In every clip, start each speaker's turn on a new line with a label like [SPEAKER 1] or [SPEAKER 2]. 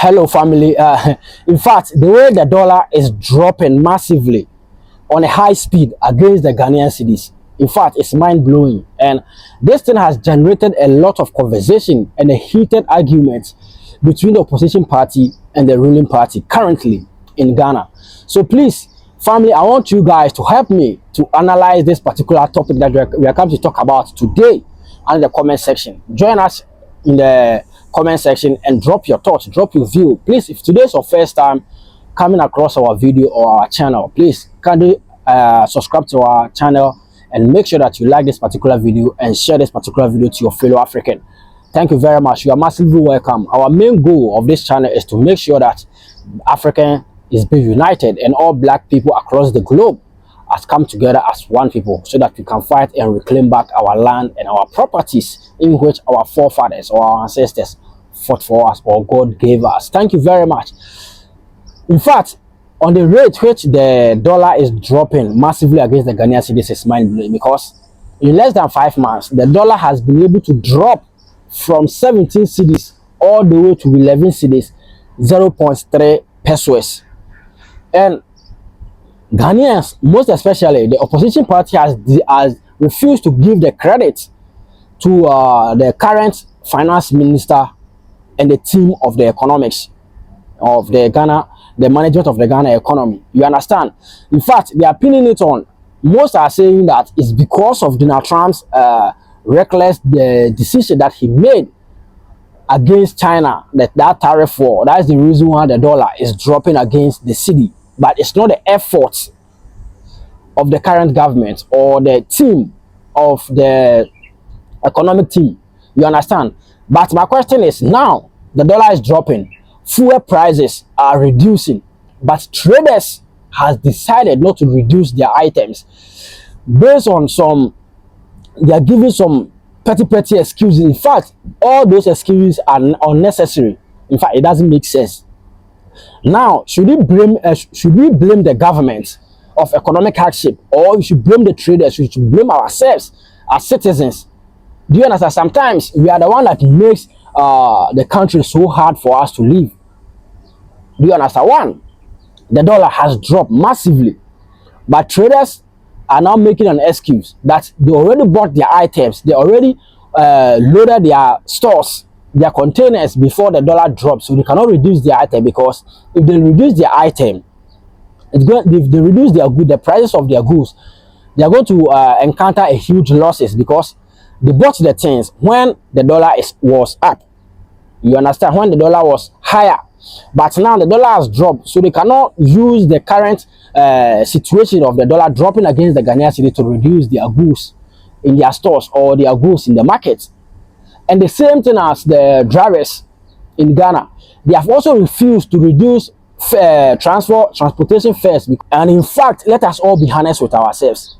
[SPEAKER 1] Hello, family. In fact, the way the dollar is dropping massively on a high speed against the Ghanaian cedis, in fact, it's mind blowing. And this thing has generated a lot of conversation and a heated argument between the opposition party and the ruling party currently in Ghana. So please, family, I want you guys to help me to analyze this particular topic that we are coming to talk about today in the comment section. Join us in the comment section and drop your thoughts, drop your view. Please, if today's your first time coming across our video or our channel, please kindly subscribe to our channel and make sure that you like this particular video and share this particular video to your fellow African. Thank you very much. You are massively welcome. Our main goal of this channel is to make sure that African is being united and all black people across the globe has come together as one people so that we can fight and reclaim back our land and our properties in which our forefathers or our ancestors fought for us or God gave us. Thank you very much. In fact, on the rate which the dollar is dropping massively against the Ghanaian cedi, this is mind-blowing because in less than 5 months, the dollar has been able to drop from 17 cedis all the way to 11 cedis, 0.3 pesos. And Ghanaians, most especially the opposition party, has refused to give the credit to the current finance minister and the team of the economics of the management of the Ghana economy. You understand? In fact, they are pinning it on. Most are saying that it's because of Donald Trump's reckless decision that he made against China, that tariff war. That is the reason why the dollar is dropping against the cedi. But it's not the effort of the current government or the team of the economic team. You understand? But my question is, now the dollar is dropping, fuel prices are reducing, but traders has decided not to reduce their items based on they are giving some petty excuses. In fact, all those excuses are unnecessary. In fact, it doesn't make sense. Now, should we blame the government of economic hardship, or we should blame the traders? We should blame ourselves as citizens? Do you understand? Sometimes we are the one that makes the country so hard for us to live. Do you understand? One, the dollar has dropped massively, but traders are now making an excuse that they already bought their items, they already loaded their stores, their containers before the dollar drops, so they cannot reduce their item, because if they reduce their item, if they reduce the prices of their goods, they are going to encounter a huge losses because they bought the things when the dollar was up. You understand? When the dollar was higher, but now the dollar has dropped, so they cannot use the current situation of the dollar dropping against the Ghanaian cedi to reduce their goods in their stores or their goods in the market. And the same thing as the drivers in Ghana, they have also refused to reduce transportation fares. And in fact, let us all be honest with ourselves.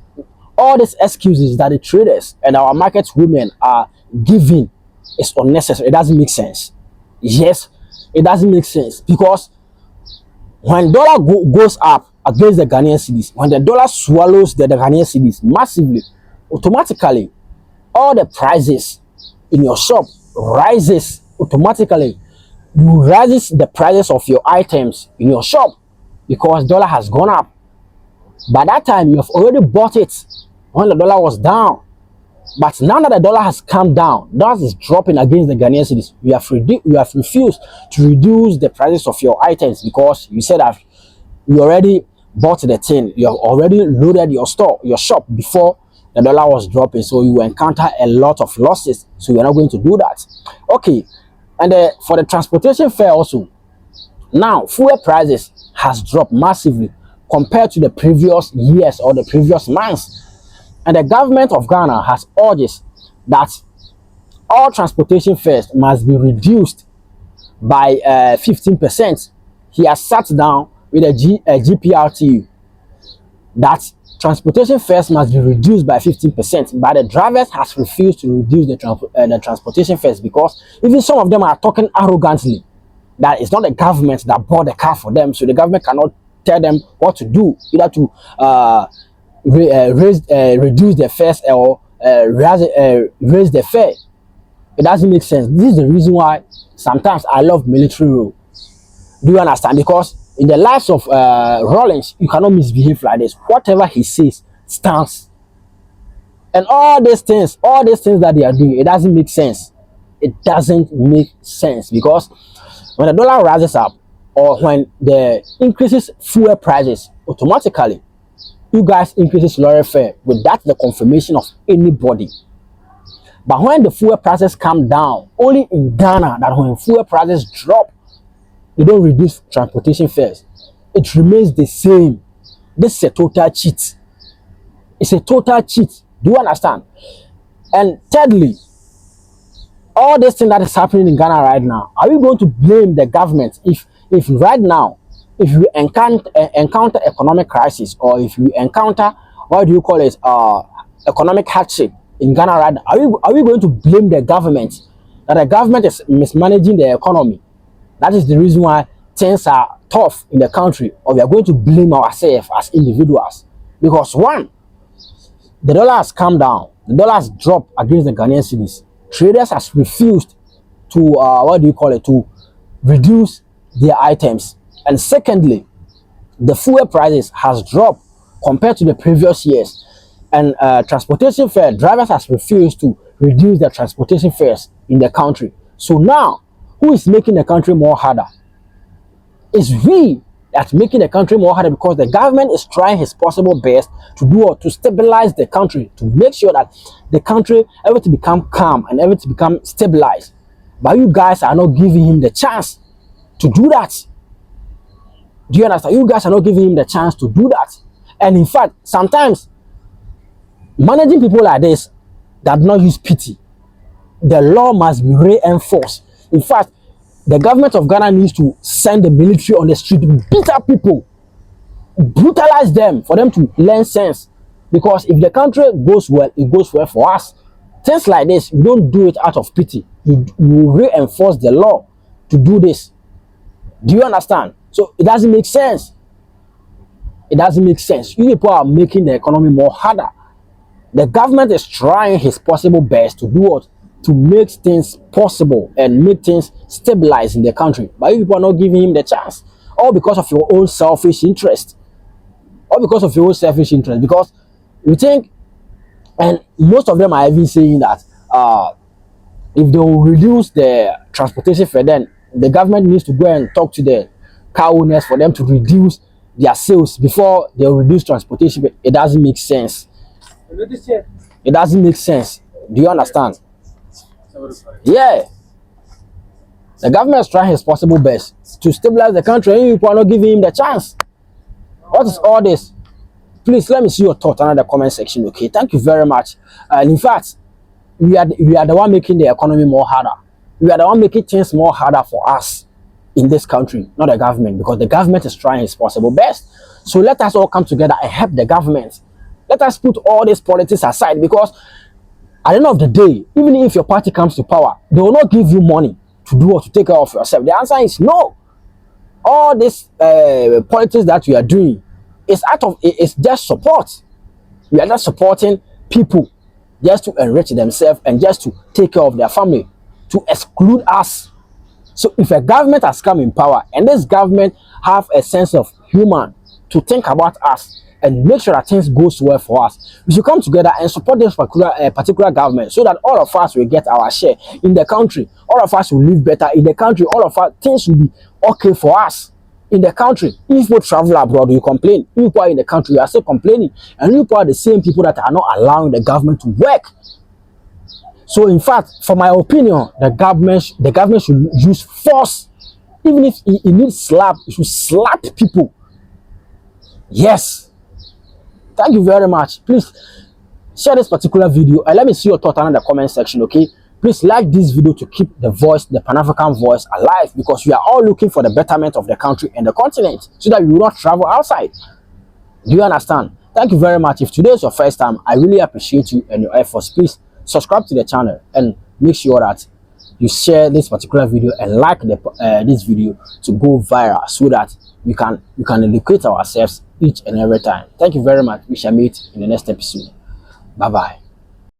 [SPEAKER 1] All these excuses that the traders and our market women are giving is unnecessary. It doesn't make sense. Yes, it doesn't make sense, because when dollar goes up against the Ghanaian cedis, when the dollar swallows the Ghanaian cedis massively, automatically all the prices in your shop rises automatically. You raises the prices of your items in your shop because dollar has gone up. By that time, you have already bought it when the dollar was down. But now that the dollar has come down, dollar is dropping against the Ghanaian cedis, you have refused to reduce the prices of your items because you said that you already bought the thing, you have already loaded your shop before the dollar was dropping, so you encounter a lot of losses, so you're not going to do that. Okay, and for the transportation fare also, now fuel prices has dropped massively compared to the previous years or the previous months, and the government of Ghana has urged that all transportation fares must be reduced by 15%. He has sat down with a GPRTU that transportation fares must be reduced by 15%, but the drivers has refused to reduce the transportation fares because even some of them are talking arrogantly that it's not the government that bought the car for them, so the government cannot tell them what to do, either to reduce the fares or raise the fare. It doesn't make sense. This is the reason why sometimes I love military rule. Do you understand? Because in the lives of Rollins, you cannot misbehave like this. Whatever he says stands. And all these things that they are doing, it doesn't make sense. It doesn't make sense because when the dollar rises up or when the increases fuel prices, automatically you guys increases lorry fare. With that, the confirmation of anybody. But when the fuel prices come down, only in Ghana that when fuel prices drop, they don't reduce transportation fares. It remains the same. This is a total cheat. It's a total cheat. Do you understand? And thirdly, all this thing that is happening in Ghana right now, are we going to blame the government if right now, if you encounter economic crisis, or if you encounter, what do you call it, economic hardship in Ghana right now, are we going to blame the government that the government is mismanaging the economy? That is the reason why things are tough in the country, or we are going to blame ourselves as individuals? Because one, the dollar has come down. The dollar has dropped against the Ghanaian cedis. Traders has refused to to reduce their items. And secondly, the fuel prices has dropped compared to the previous years. And transportation fare, drivers has refused to reduce their transportation fares in the country. So now, who is making the country more harder? It's we that's making the country more harder, because the government is trying his possible best to do or to stabilize the country, to make sure that the country, everything become calm and everything become stabilized. But you guys are not giving him the chance to do that. Do you understand? You guys are not giving him the chance to do that. And in fact, sometimes managing people like this that do not use pity. The law must be reinforced. In fact, the government of Ghana needs to send the military on the street, beat up people, brutalize them for them to learn sense. Because if the country goes well, it goes well for us. Things like this, you don't do it out of pity. You reinforce the law to do this. Do you understand? So it doesn't make sense. It doesn't make sense. You people are making the economy more harder. The government is trying his possible best to do what? To make things possible and make things stabilize in the country. But you people are not giving him the chance. All because of your own selfish interest. All because of your own selfish interest. Because you think, and most of them are even saying that if they will reduce the transportation fare, then the government needs to go and talk to the car owners for them to reduce their sales before they will reduce transportation. It doesn't make sense. It doesn't make sense. Do you understand? Yeah. The government is trying his possible best to stabilize the country, and you people are not giving him the chance. What is all this? Please let me see your thoughts under the comment section, okay? Thank you very much. And in fact, we are the one making the economy more harder. We are the one making things more harder for us in this country, not the government, because the government is trying its possible best. So let us all come together and help the government. Let us put all these politics aside, because at the end of the day, even if your party comes to power, they will not give you money to do or to take care of yourself. The answer is no. All this politics that we are doing is it's just support. We are just supporting people just to enrich themselves and just to take care of their family, to exclude us. So if a government has come in power and this government have a sense of humor to think about us and make sure that things goes well for us, we should come together and support this particular government, so that all of us will get our share in the country. All of us will live better in the country. All of us, things will be okay for us in the country. If you travel abroad, you complain. If you are in the country, you are still complaining. And you are the same people that are not allowing the government to work. So in fact, for my opinion, the government should use force. Even if it needs slap, it should slap people. Yes. Thank you very much. Please share this particular video and let me see your thoughts in the comment section, okay? Please like this video to keep the voice, the Pan-African voice, alive, because we are all looking for the betterment of the country and the continent, so that we will not travel outside. Do you understand? Thank you very much. If today is your first time, I really appreciate you and your efforts. Please subscribe to the channel and make sure that you share this particular video and like this video to go viral, so that we can educate ourselves each and every time. Thank you very much. We shall meet in the next episode. Bye bye.